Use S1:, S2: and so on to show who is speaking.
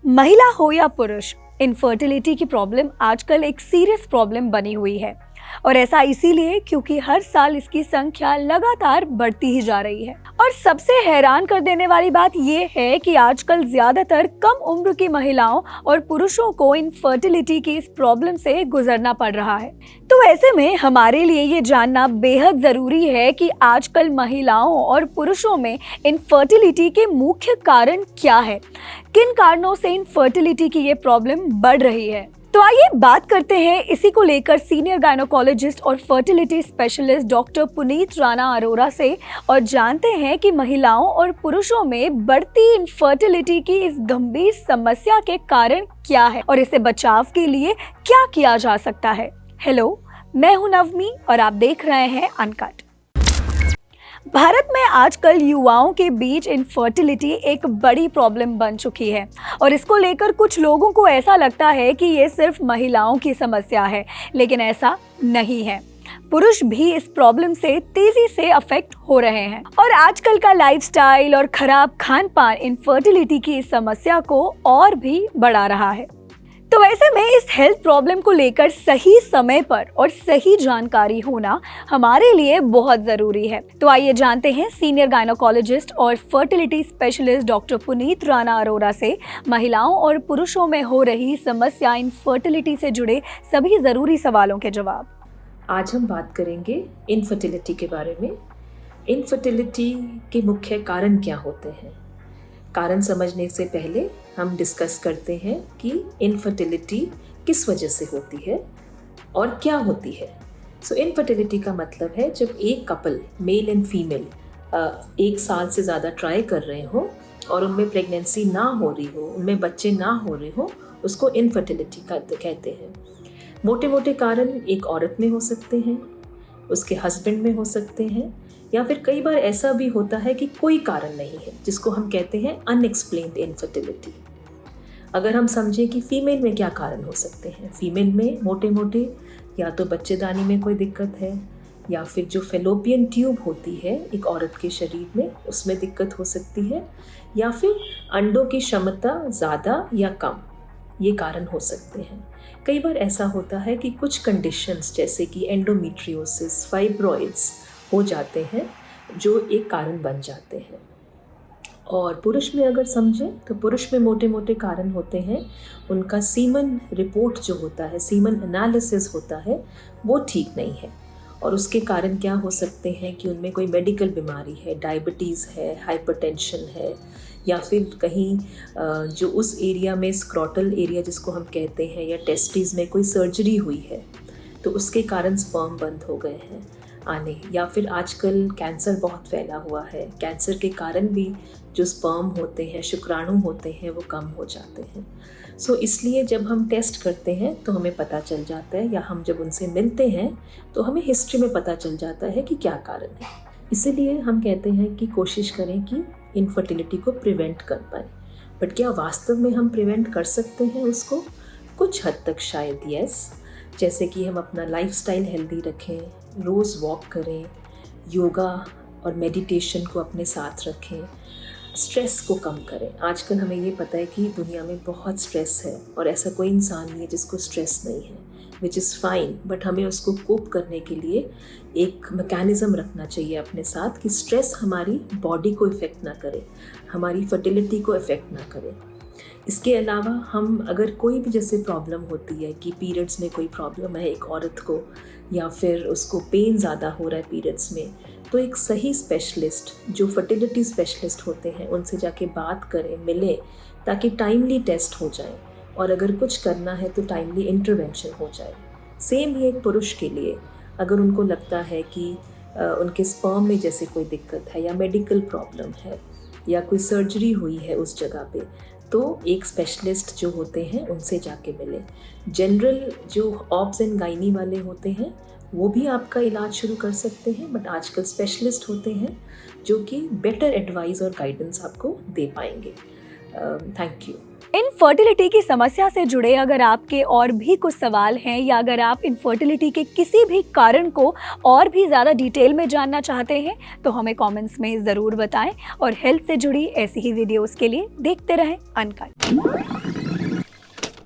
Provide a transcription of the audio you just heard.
S1: महिला हो या पुरुष, इनफर्टिलिटी की प्रॉब्लम आजकल एक सीरियस प्रॉब्लम बनी हुई है और ऐसा इसीलिए क्योंकि हर साल इसकी संख्या लगातार बढ़ती ही जा रही है। और सबसे हैरान कर देने वाली बात ये है कि आजकल ज्यादातर कम उम्र की महिलाओं और पुरुषों को इनफर्टिलिटी की इस प्रॉब्लम से गुजरना पड़ रहा है। तो ऐसे में हमारे लिए ये जानना बेहद जरूरी है कि आजकल महिलाओं और पुरुषों में इनफर्टिलिटी के मुख्य कारण क्या है, किन कारणों से इनफर्टिलिटी की ये प्रॉब्लम बढ़ रही है। तो आइए बात करते हैं इसी को लेकर सीनियर गायनोकोलॉजिस्ट और fertility specialist doctor Puneet Rana Arora से और जानते हैं कि महिलाओं और पुरुषों में बढ़ती इनफर्टिलिटी की इस गंभीर समस्या के कारण क्या है और इसे बचाव के लिए क्या किया जा सकता है। हेलो, मैं हूं नवमी और आप देख रहे हैं अनकट। भारत में आजकल युवाओं के बीच इनफर्टिलिटी एक बड़ी प्रॉब्लम बन चुकी है और इसको लेकर कुछ लोगों को ऐसा लगता है कि ये सिर्फ महिलाओं की समस्या है, लेकिन ऐसा नहीं है। पुरुष भी इस प्रॉब्लम से तेजी से अफेक्ट हो रहे हैं और आजकल का लाइफस्टाइल और खराब खान पान इनफर्टिलिटी की इस समस्या को और भी बढ़ा रहा है। तो ऐसे में इस हेल्थ प्रॉब्लम को लेकर सही समय पर और सही जानकारी होना हमारे लिए बहुत जरूरी है। तो आइए जानते हैं सीनियर गायनोकोलॉजिस्ट और fertility specialist doctor Puneet Rana Arora से महिलाओं और पुरुषों में हो रही समस्या इनफर्टिलिटी से जुड़े सभी जरूरी सवालों के जवाब।
S2: आज हम बात करेंगे इनफर्टिलिटी के बारे में। इनफर्टिलिटी के मुख्य कारण क्या होते हैं। कारण समझने से पहले हम डिस्कस करते हैं कि इनफर्टिलिटी किस वजह से होती है और क्या होती है। सो इनफर्टिलिटी का मतलब है जब एक कपल, मेल एंड फीमेल, 1 साल से ज़्यादा ट्राई कर रहे हो और उनमें प्रेगनेंसी ना हो रही हो, उनमें बच्चे ना हो रहे हो, उसको इनफर्टिलिटी कहते हैं। मोटे मोटे कारण एक औरत में हो सकते हैं, उसके हस्बैंड में हो सकते हैं, या फिर कई बार ऐसा भी होता है कि कोई कारण नहीं है, जिसको हम कहते हैं अनएक्सप्लेन्ड इनफर्टिलिटी। अगर हम समझें कि फीमेल में क्या कारण हो सकते हैं, फीमेल में मोटे मोटे या तो बच्चेदानी में कोई दिक्कत है, या फिर जो फेलोपियन ट्यूब होती है एक औरत के शरीर में, उसमें दिक्कत हो सकती है, या फिर अंडों की क्षमता ज़्यादा या कम, ये कारण हो सकते हैं। कई बार ऐसा होता है कि कुछ कंडीशंस जैसे कि एंडोमेट्रियोसिस, फाइब्रॉइड्स हो जाते हैं जो एक कारण बन जाते हैं। और पुरुष में अगर समझें तो पुरुष में मोटे मोटे कारण होते हैं, उनका सीमन रिपोर्ट जो होता है, सीमन एनालिसिस होता है, वो ठीक नहीं है। और उसके कारण क्या हो सकते हैं कि उनमें कोई मेडिकल बीमारी है, डायबिटीज़ है, हाइपरटेंशन है, या फिर कहीं जो उस एरिया में स्क्रॉटल एरिया जिसको हम कहते हैं, या टेस्टिस में कोई सर्जरी हुई है तो उसके कारण स्पर्म बंद हो गए हैं आने, या फिर आजकल कैंसर बहुत फैला हुआ है, कैंसर के कारण भी जो स्पर्म होते हैं, शुक्राणु होते हैं, वो कम हो जाते हैं। सो इसलिए जब हम टेस्ट करते हैं तो हमें पता चल जाता है, या हम जब उनसे मिलते हैं तो हमें हिस्ट्री में पता चल जाता है कि क्या कारण है। इसीलिए हम कहते हैं कि कोशिश करें कि इनफर्टिलिटी को प्रिवेंट कर पाएँ। बट क्या वास्तव में हम प्रिवेंट कर सकते हैं उसको? कुछ हद तक शायद यस। जैसे कि हम अपना लाइफस्टाइल हेल्दी रखें, रोज़ वॉक करें, योगा और मेडिटेशन को अपने साथ रखें, स्ट्रेस को कम करें। आजकल हमें ये पता है कि दुनिया में बहुत स्ट्रेस है और ऐसा कोई इंसान नहीं है जिसको स्ट्रेस नहीं है, विच इज़ फाइन। बट हमें उसको कोप करने के लिए एक मैकेनिज़्म रखना चाहिए अपने साथ कि स्ट्रेस हमारी बॉडी को इफ़ेक्ट ना करे, हमारी फर्टिलिटी को इफ़ेक्ट ना करे। इसके अलावा हम अगर कोई भी जैसे प्रॉब्लम होती है कि पीरियड्स में कोई प्रॉब्लम है एक औरत को, या फिर उसको पेन ज़्यादा हो रहा है पीरियड्स में, तो एक सही स्पेशलिस्ट जो फर्टिलिटी स्पेशलिस्ट होते हैं उनसे जाके बात करें, मिलें, ताकि टाइमली टेस्ट हो जाए और अगर कुछ करना है तो टाइमली इंटरवेंशन हो जाए। सेम ही एक पुरुष के लिए, अगर उनको लगता है कि उनके स्पर्म में जैसे कोई दिक्कत है, या मेडिकल प्रॉब्लम है, या कोई सर्जरी हुई है उस जगह पे, तो एक स्पेशलिस्ट जो होते हैं उनसे जाके मिले। जनरल जो ऑब्स एंड गाइनी वाले होते हैं वो भी आपका इलाज शुरू कर सकते हैं, बट आजकल स्पेशलिस्ट होते हैं जो कि बेटर एडवाइस और गाइडेंस आपको दे पाएंगे। Thank you.
S1: इनफर्टिलिटी की समस्या से जुड़े अगर आपके और भी कुछ सवाल हैं, या अगर आप इनफर्टिलिटी के किसी भी कारण को और भी ज़्यादा डिटेल में जानना चाहते हैं तो हमें कमेंट्स में ज़रूर बताएं और हेल्थ से जुड़ी ऐसी ही वीडियोस के लिए देखते रहें अनकट।